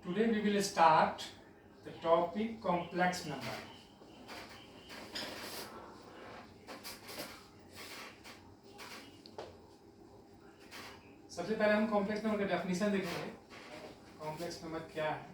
Today we will start the topic complex number. सबसे पहले हम कॉम्प्लेक्स नंबर का डेफिनेशन देखेंगे. कॉम्प्लेक्स नंबर क्या है?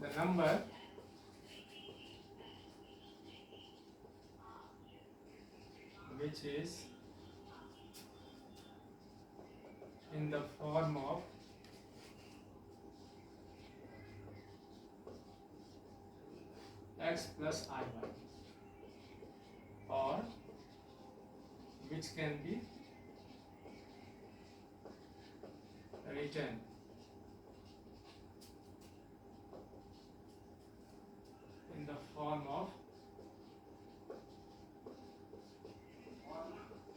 The number which is in the form of x plus iy, or which can be written in the form of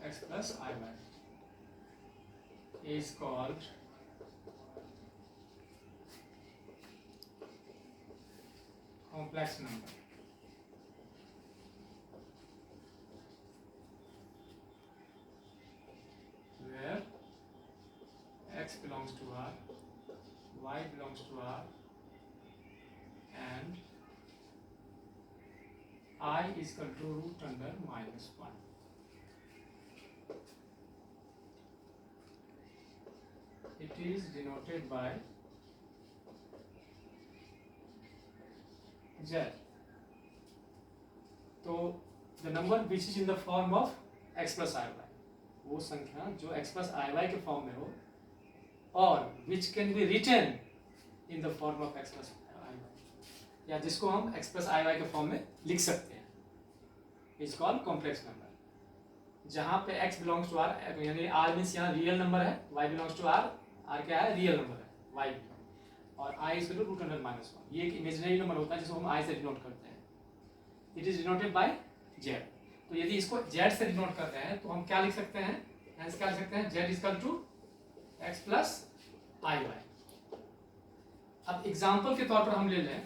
x plus iy is called complex number. Where x belongs to R, y belongs to R, and I is equal to root under -1. It is denoted by Z. तो the number which is in the form of x plus iy, वो संख्या जो x plus iy के form में हो, और which can be written in the form of x plus iy, या जिसको हम x plus iy के फॉर्म में लिख सकते हैं, is called complex number. जहाँ पे x belongs to r, यानी r means यहाँ रियल नंबर है, y belongs to r, r क्या है, रियल नंबर है, y, और i is equal to root under -1. ये एक इमेजिनरी नंबर होता है जिसको हम i से डिनोट करते हैं. It is denoted by z. तो यदि इसको z से डिनोट करते हैं तो हम क्या लिख सकते हैं, हेंस क्या लिख सकते हैं, z is equal to x plus iy. अब एग्जांपल के तौर पर हम ले लें,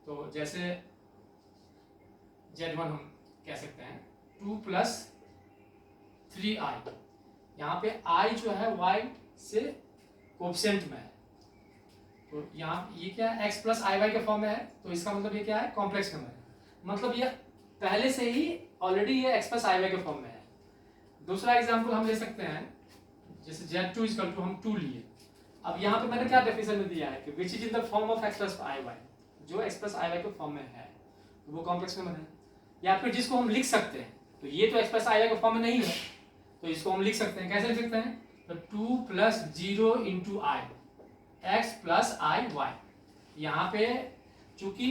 तो जैसे z1 हम कह सकते हैं 2 plus 3i. यहाँ पे i जो है y से कोएफिशिएंट में है, तो यहाँ ये क्या है, x प्लस आई वाई के फॉर्म में है, तो इसका मतलब ये क्या है, कॉम्प्लेक्स नंबर है. मतलब ये पहले से ही ऑलरेडी ये x प्लस आई वाई के फॉर्म में है. दूसरा एग्जांपल हम ले सकते हैं, जैसे z2 इज इक्वल टू हम 2 लिए. अब यहाँ पे मैंने क्या डेफिनेशन में दिया है कि which is in the form of x plus i y, जो x प्लस आई वाई के फॉर्म में है तो वो कॉम्प्लेक्स नंबर है. या फिर जिसको हम लिख सकते हैं, तो ये तो x प्लस आई वाई के फॉर्म में नहीं है, तो इसको हम लिख सकते हैं. कैसे लिख सकते हैं, तो 2 plus 0 into I, x plus i Y. यहाँ पे चूंकि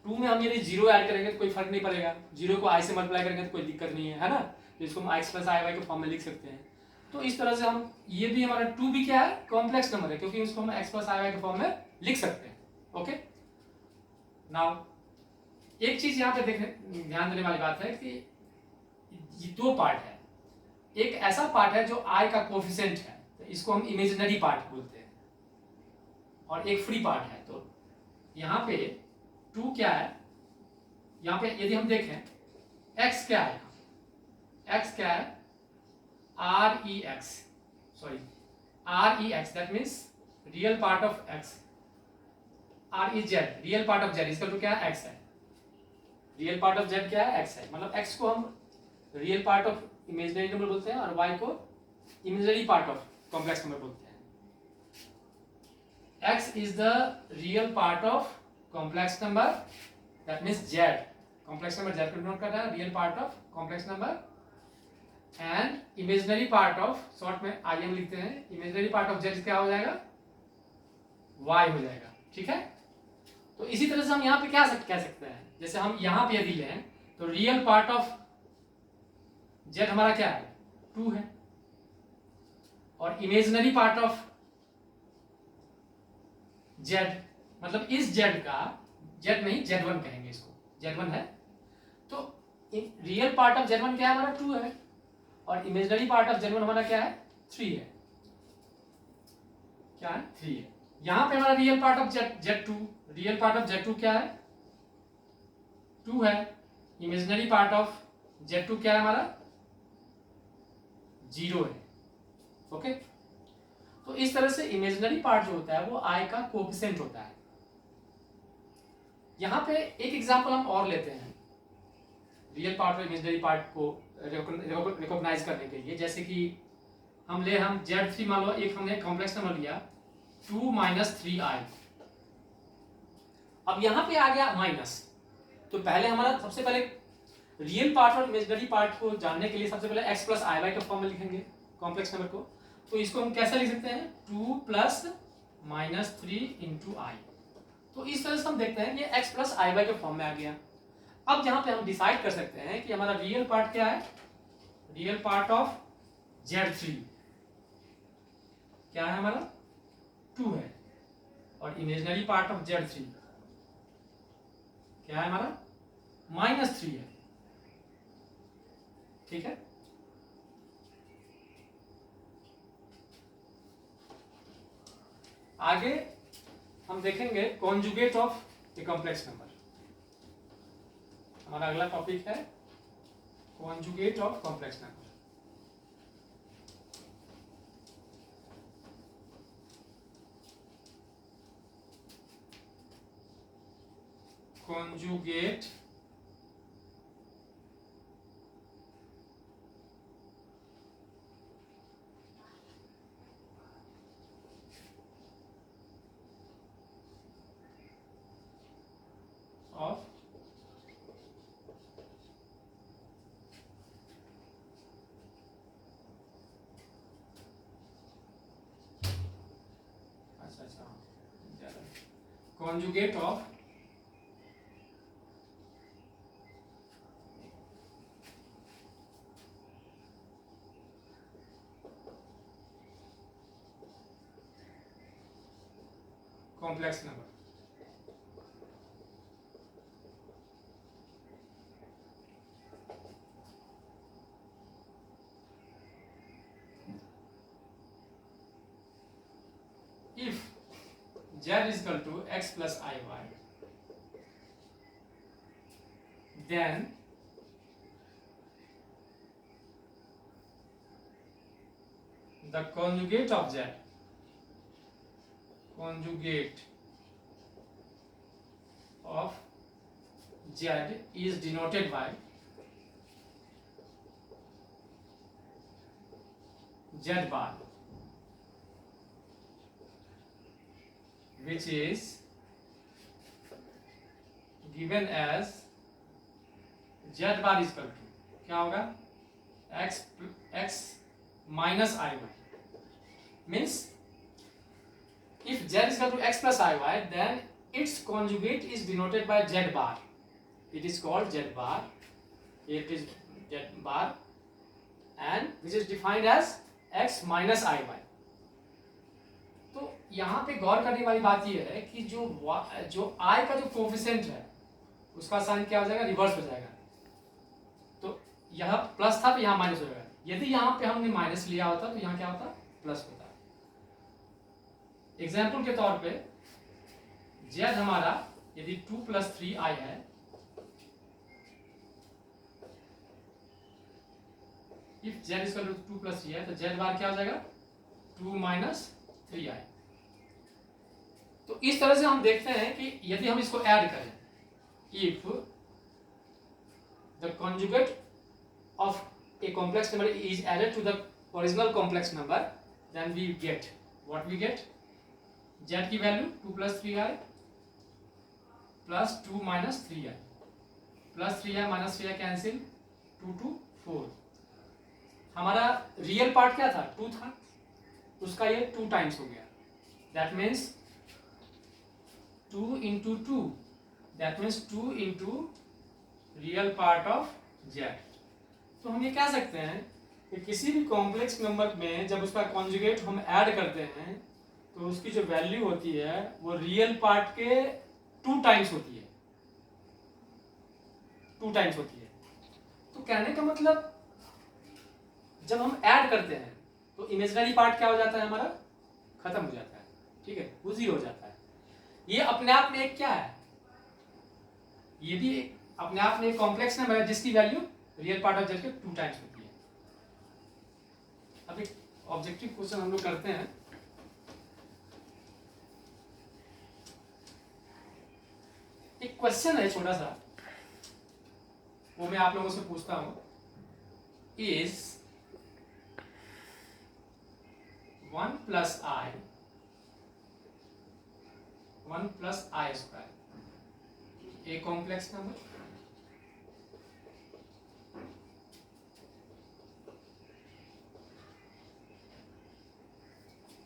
2 में हम यदि 0 ऐड करेंगे तो कोई फर्क नहीं पड़ेगा, 0 को i से मल्टीप्लाई करेंगे तो कोई दिक्कत नहीं है, है ना. तो इसको हम x प्लस आई वाई के फॉर्म में लिख सकते हैं. तो इस तरह से हम, ये भी हमारा 2 भी क्या है, कॉम्प्लेक्स नंबर है, क्योंकि इसको हम x प्लस आई वाई के फॉर्म में लिख सकते हैं. ओके. नाउ एक चीज यहाँ पे देखने ध्यान देने वाली बात है कि ये दो पार्ट है. एक ऐसा पार्ट है जो i का कोएफिशिएंट है, तो इसको हम इमेजिनरी पार्ट बोलते हैं, और एक फ्री पार्ट है. तो यहाँ पे 2 क्या है, यहाँ पे यदि हम देखें x क्या है, x क्या है, REX, sorry REX, that means real part of x, REZ real part of z, इसका तो क्या है, x है. रियल पार्ट ऑफ z क्या है, x है. मतलब x को हम real part of imaginary number बोलते हैं और y को imaginary part of complex number बोलते हैं. x is the real part of complex number, that means z. complex number z को डिनोट कर रहा है, real part of complex number, and imaginary part of, short में i हम लिखते हैं, imaginary part of z क्या हो जाएगा, y हो जाएगा. ठीक है. तो इसी तरह से हम यहाँ पे क्या कह सकते हैं, जैसे हम यहाँ पे यदि लें तो रियल पार्ट ऑफ z हमारा क्या है, 2 है, और इमेजिनरी पार्ट ऑफ z, मतलब इस z का, z नहीं z1 कहेंगे इसको, z1 है, तो रियल पार्ट ऑफ z1 क्या है हमारा, 2 है, और इमेजिनरी पार्ट ऑफ z1 हमारा क्या है, 3 है. क्या है, 3 है. यहाँ पे हमारा real part of z2, real part of z2 क्या है, 2 है, इमेजिनरी पार्ट ऑफ Z2 क्या है हमारा, 0 है। ओके, तो इस तरह से इमेजिनरी पार्ट जो होता है वो I का कोएफिशिएंट होता है। यहाँ पे एक एग्जांपल हम और लेते हैं रियल पार्ट और इमेजिनरी पार्ट को रिकॉग्नाइज करने के लिए। जैसे कि हम Z3 मान लो, एक हमने कॉम्प्लेक्स नंबर लिया 2 - 3i। अब यहाँ पे आ गया माइनस, तो पहले हमारा सबसे पहले रियल पार्ट और इमेजिनरी पार्ट को जानने के लिए सबसे पहले x + i y के फॉर्म में लिखेंगे कॉम्प्लेक्स नंबर को। तो इसको हम कैसे लिख सकते हैं, 2 + -3 × i। तो इस तरह से हम देखते हैं ये x + i y के फॉर्म में आ गया। अब यहाँ पे हम डिसाइड कर सकते हैं कि हमारा रियल पार्ट क्या है, रियल पार्ट ऑफ Z3 क्या है हमारा, 2 है, और इमेजिनरी पार्ट ऑफ Z3 क्या है हमारा, -3 है। ठीक है, आगे हम देखेंगे conjugate of a complex number. हमारा अगला टॉपिक है conjugate of complex number. conjugate of conjugate of complex number। If z is equal to x plus iy, then the conjugate of z, conjugate of z is denoted by z bar, which is given as z bar is equal to क्या होगा, x minus iy। means if z is equal to x plus iy, then its conjugate is denoted by z bar. It is called z bar. It is z bar, and which is defined as x minus iy। तो यहाँ पे गौर करने वाली बात यह है कि जो i का जो कोफिशिएंट है उसका साइन क्या हो जाएगा, रिवर्स हो जाएगा। तो यह प्लस था तो यहाँ माइनस हो जाएगा। यदि यहाँ पे हमने माइनस लिया होता तो यहाँ क्या होता, प्लस होता। एग्जाम्पल के तौर पे z हमारा यदि 2 + 3i है, if z is equal to 2 + 3i, तो z बार क्या हो जाएगा, 2 - 3i। तो इस तरह से हम देखते हैं कि यदि हम इसको ऐड करें, if the conjugate of a complex number is added to the original complex number, then we get what we get, z की value 2 + 3i plus 2 - 3i plus 3i - 3i cancel, 2 2 4। हमारा रियल पार्ट क्या था, 2 था, उसका ये 2 times हो गया। That means 2 × 2, that means 2 × real part of z। तो हम ये कह सकते हैं कि किसी भी कॉम्प्लेक्स नंबर में जब उसका कॉन्जुगेट हम ऐड करते हैं तो उसकी जो वैल्यू होती है वो रियल पार्ट के 2 टाइम्स होती है, 2 टाइम्स होती है। तो कहने का मतलब जब हम ऐड करते हैं तो इमेजिनरी पार्ट क्या हो जाता है, हमारा खत्म हो जाता है। ठीक है, वो 0 हो जाता है। ये अपने आप में एक क्या है, यदि अपने आप में एक कॉम्प्लेक्स नंबर है जिसकी value real part of Z के 2 टाइम्स होती है। अब एक ऑब्जेक्टिव क्वेश्चन हम लोग करते हैं। एक क्वेश्चन है छोटा सा, वो मैं आप लोगों से पूछता हूं। Is 1 plus i square A complex number?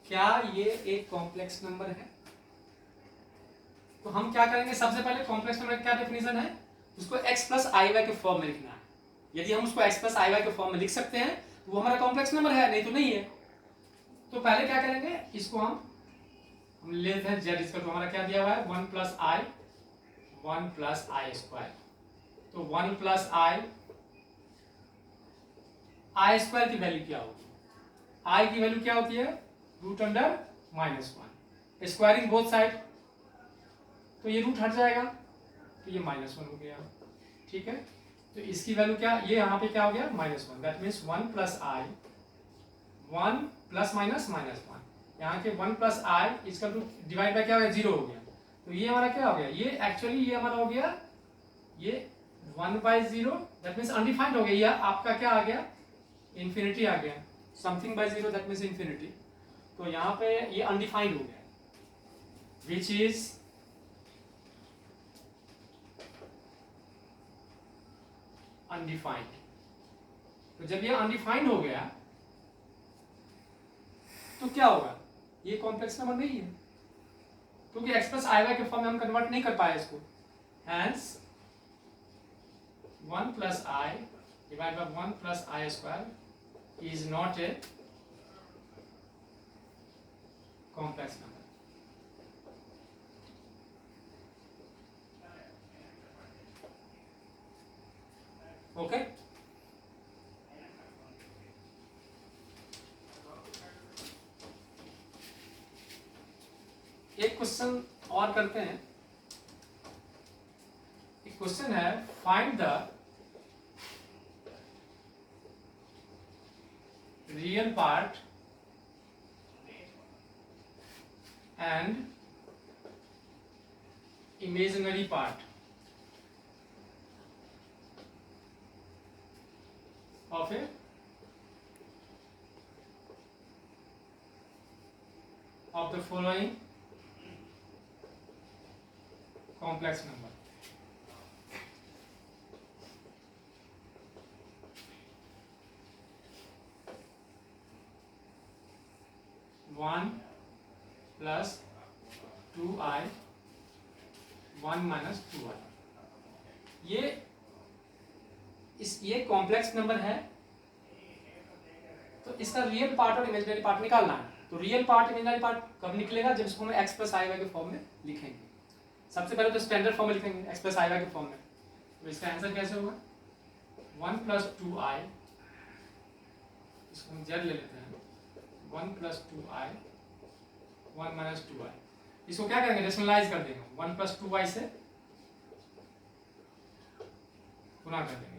क्या ये एक कॉम्प्लेक्स नंबर है? तो हम क्या करेंगे, सबसे पहले कॉम्प्लेक्स नंबर का क्या डेफिनेशन है, उसको x प्लस आई वाई के फॉर्म में लिखना है। यदि हम उसको x प्लस आई वाई के फॉर्म में लिख सकते हैं तो वो हमारा कॉम्प्लेक्स नंबर है, नहीं तो नहीं है। तो पहले क्या करेंगे, इसको हम लेते हैं z इसका, तो हमारा क्या दिया हुआ है 1 प्लस आई स्क्वायर। तो 1 प्लस आई स्क्वायर की वैल्यू क्या होगी, आई की वैल्यू क्या होती है root under -1, squaring both side, तो ये रूट हट जाएगा तो ये -1 हो गया। ठीक है, तो इसकी वैल्यू क्या, ये यहाँ पे क्या हो गया -1, that means 1 plus I, 1 plus minus -1, यहाँ के 1 प्लस आई इसका रूट डिवाइड बाय क्या हो गया 0 हो गया। तो ये हमारा क्या हो गया, ये एक्चुअली ये हमारा हो गया ये 1/0, दैट मीन्स अनडिफाइंड हो गया। ये आपका क्या आ गया, इन्फिनिटी आ गया, something bye 0 that means infinity. तो यहाँ पे ये अनडिफाइंड हो गया, विच इज अनडिफाइंड। तो जब ये अनडिफाइंड हो गया तो क्या होगा, ये कॉम्प्लेक्स नंबर नहीं है, क्योंकि एक्स प्लस आई वाई के फॉर्म में हम कन्वर्ट नहीं कर पाए इसको। Hence 1 plus i divide by 1 plus i square is not a complex number. Okay, एक क्वेश्चन और करते हैं। एक क्वेश्चन है, find the real part and imaginary part of the following complex number. One plus 2i 1 minus 2i, ये complex number है, तो इसका रियल पार्ट और इमेजिनरी पार्ट निकालना है। तो रियल पार्ट इमेजिनरी पार्ट कब निकलेगा, जब इसको हम x प्लस आई वाई के फॉर्म में लिखेंगे। सबसे पहले तो स्टैंडर्ड फॉर्म में लिखेंगे x प्लस आई वाई के फॉर्म में। तो इसका आंसर कैसे होगा 1 प्लस 2i, इसको हम z ले लेते हैं, 1 प्लस 2i 1 माइनस 2i, इसको क्या करेंगे रेशनलाइज कर देंगे, 1 प्लस 2i से गुना कर देंगे।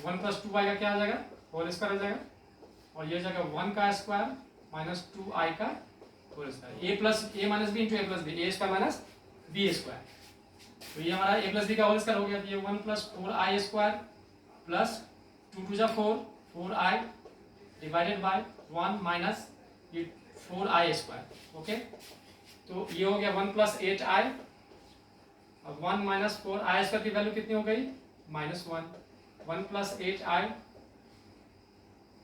1 प्लस 2i का क्या आ जाएगा होल स्क्वायर आ जाएगा, और ये जाएगा 1 का स्क्वायर माइनस 2i का होल स्क्वायर, ए प्लस ए माइनस बी इंटू ए प्लस बी, ए स्क्वायर माइनस बी स्क्वायर। तो ये हमारा ए प्लस बी का होल स्क्वायर हो गया। तो ये 1 plus 4i square plus 2 to जा 4, 4i डिवाइडेड बाय 1 माइनस ये 4i स्क्वायर। ओके, तो ये हो गया 1 प्लस 8i, अब 1 माइनस 4i स्क्वायर की वैल्यू कितनी हो गई -1, 1 plus 8i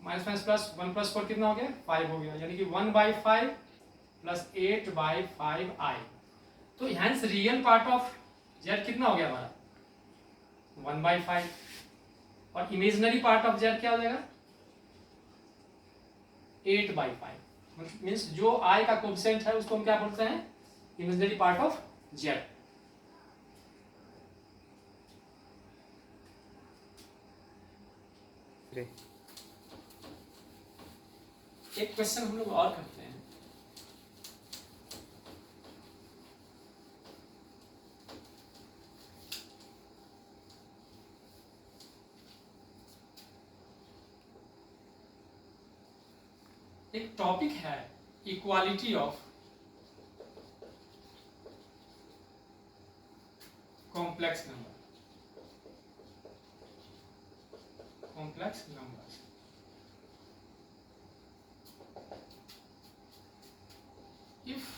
minus minus plus 1 plus 4 कितना हो गया 5 हो गया, यानी कि 1/5 प्लस 8/5i। तो hence real part of z कितना हो गया हमारा 1/5, और इमेजिनरी पार्ट ऑफ z क्या हो जाएगा 8/5। मीन्स जो i का कोएफिशिएंट है उसको हम क्या बोलते हैं इमेजिनरी पार्ट ऑफ z। एक क्वेश्चन हम लोग और करते हैं। एक टॉपिक है equality of complex numbers. If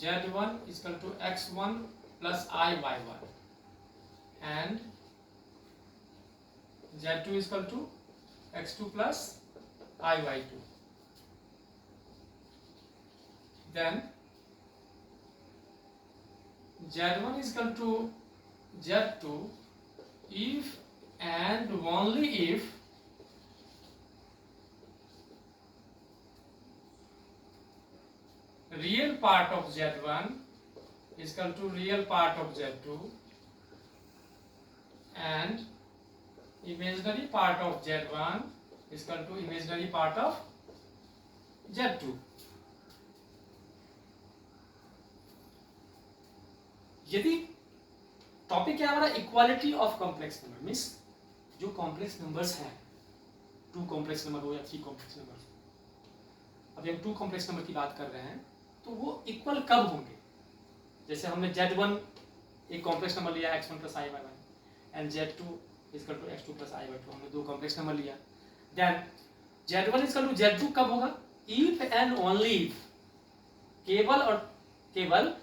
z1 is equal to x1 plus iy1 and z2 is equal to x2 plus iy2, then z1 is equal to z2 if and only if real part of z1 is equal to real part of z2 and imaginary part of z1 is equal to imaginary part of z2। यदि topic क्या हमारा equality of complex number, means जो complex numbers हैं, 2 complex number हो या 3 complex number, अभी हम 2 complex number की बात कर रहे हैं, तो वो इक्वल कब होंगे? जैसे हमने z1 एक कॉम्प्लेक्स नंबर लिया x1 plus i y one and z2 equal to x2 plus i y two, हमने 2 कॉम्प्लेक्स नंबर लिया। Then z1 equal to z2 कब होगा? इफ एंड ओनली इफ, केवल और केवल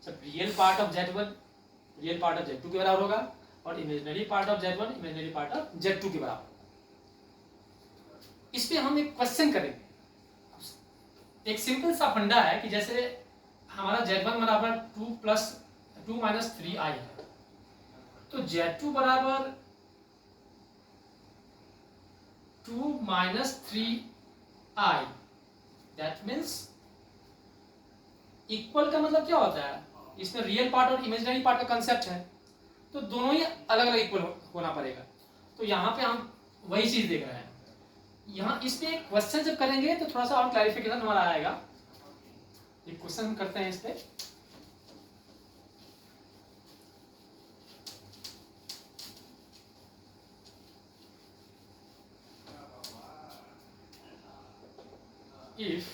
जब real part of z1 real part of z2 के बराबर होगा और imaginary part of z1 imaginary part of z2 के बराबर। इस पे हम एक क्वेश्चन करेंगे। एक सिंपल सा फंडा है कि जैसे हमारा z1 बराबर 2 माइनस 3i है, तो z2 बराबर 2 minus 3i, that means equal का मतलब क्या होता है? इसमें रियल पार्ट और इमेजिनरी पार्ट का कंसेप्ट है, तो दोनों ही अलग अलग इक्वल होना पड़ेगा। तो यहाँ पे हम वही चीज देख रहे हैं। यहाँ इस पे क्वेश्चन जब करेंगे तो थोड़ा सा और क्लैरिफिकेशन हमारा आएगा। एक क्वेश्चन हम करते हैं इस पे। If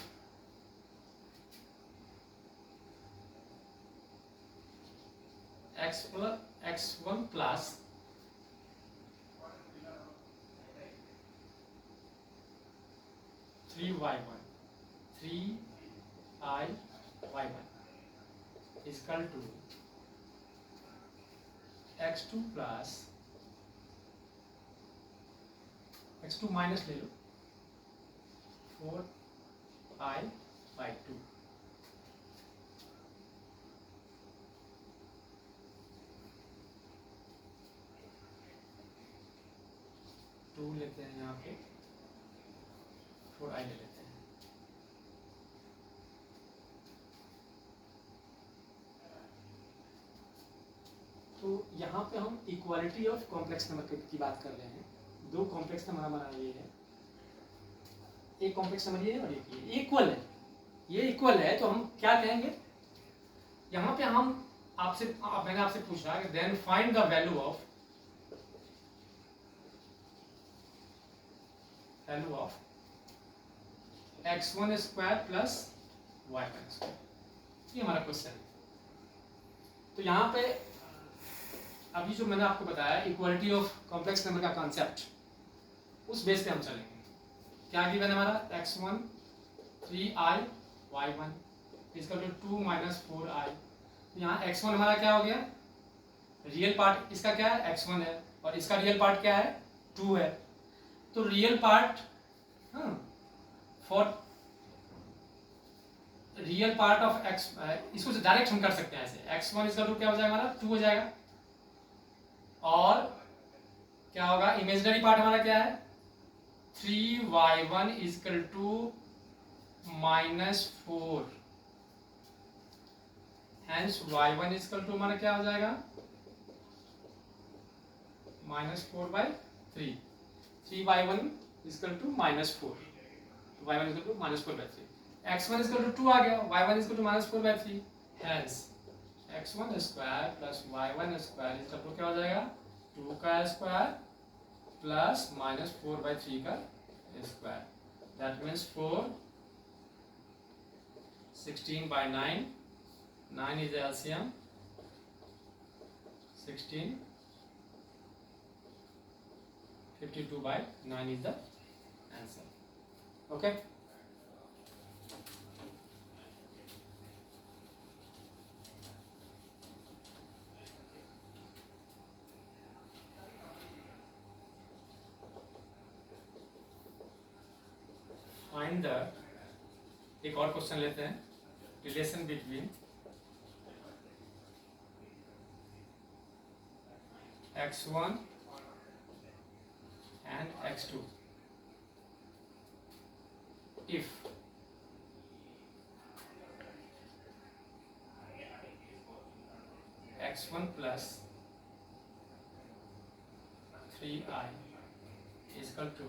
x1 plus three y1 is equal to x2 plus x2 minus ले लो 4i/2। टू लेते हैं यहाँ पे, 4i ले लेते हैं। तो यहाँ पे हम इक्वालिटी ऑफ कॉम्प्लेक्स नंबर की बात कर रहे हैं। 2 कॉम्प्लेक्स नंबर हमारा ये है, एक कॉम्प्लेक्स नंबर ये है और एक ये इक्वल है। ये इक्वल है तो हम क्या कहेंगे? यहाँ पे हम मैंने आपसे पूछा कि then find the value of x1 square plus y1 square, ये हमारा क्वेश्चन है। तो यहाँ पे अभी जो मैंने आपको बताया इक्वालिटी ऑफ कॉम्प्लेक्स नंबर का कॉन्सेप्ट, उस बेस पे हम चलेंगे। क्या गिवन है हमारा? x1 3i y1 equal to 2 minus 4i। यहाँ x1 हमारा क्या हो गया? रियल पार्ट इसका क्या है? x1 है, और इसका रियल पार्ट क्या है? 2 है। तो real part for real part of x, इसको डायरेक्ट हम कर सकते हैं ऐसे, x1 इसका रूट क्या हो जाएगा हमारा? 2 हो जाएगा। और क्या होगा? इमेजिनरी पार्ट हमारा क्या है? 3y1 equal to -4, hence y1 equal to हमारा क्या हो जाएगा? -4/3। 3y1 equal to -4, y1 equal to -4/3। x1 equal to 2 आ गया, y1 equal to -4/3, hence x1 square plus y1 square equal to क्या हो जाएगा? 2 का स्क्वायर प्लस -4/3 का square, that means 4 16 by 9. 9 is the LCM. 16. 52 by 9 is the answer. Okay. Find the, एक और question लेते हैं, relation between x1 and x2 if x1 plus 3i is equal to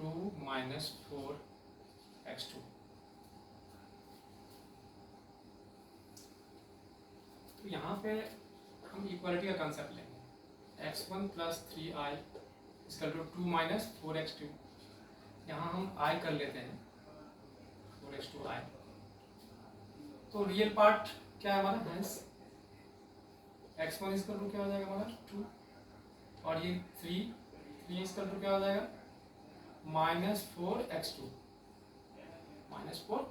2 minus 4x2. तो यहाँ पे हम equality का कंसेप्ट लेंगे, x1 प्लस 3i इसका टू 2 माइनस 4x2. यहाँ हम i कर लेते हैं 4x2i. तो रियल पार्ट क्या है हमारा, हैंस x1 इसका टू क्या हो जाएगा हमारा 2, और ये 3 इसका टू क्या हो जाएगा -4x2 -4